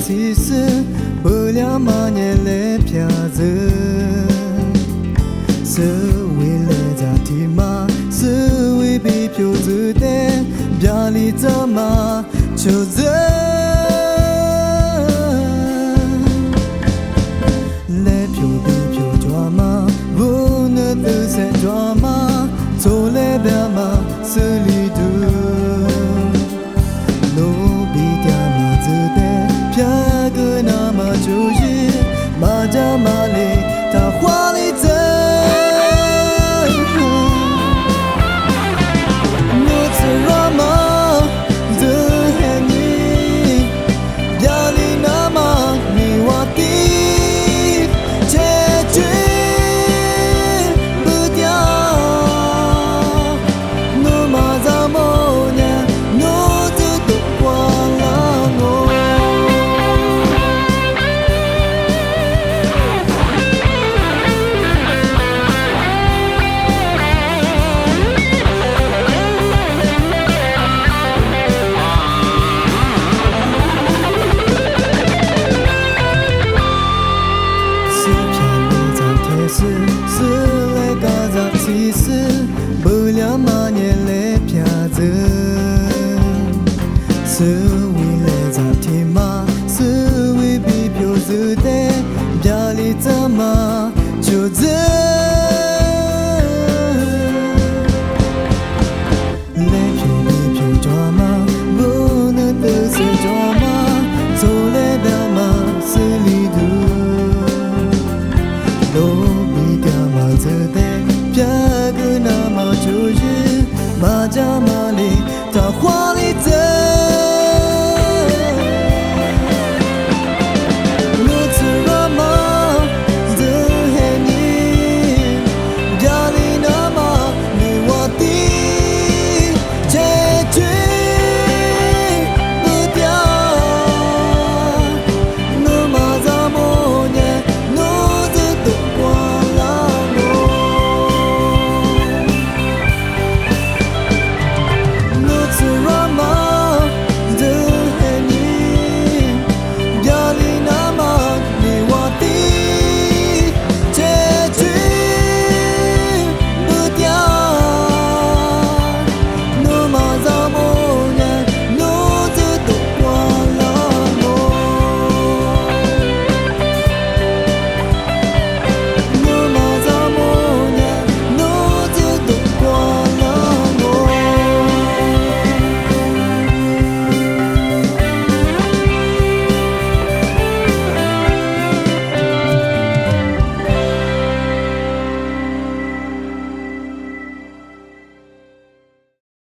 其实不了嘛年来飘着，是为了家庭嘛，是为被飘着的，别离着嘛，就着。来飘被飘抓嘛，不能都是抓嘛，走来别嘛，是里头。马家马里，他花里走，我只罗马的黑你，压力那么你我的结局不掉，我马扎莫年，我只都挂了我。是来搞砸，其实不了嘛年来飘着，是为了家庭嘛，是为被飘着的，家里怎么就这？来飘被飘抓嘛，不能都是抓嘛，走来表嘛是里头。这的别个那么就是马家马里，他花。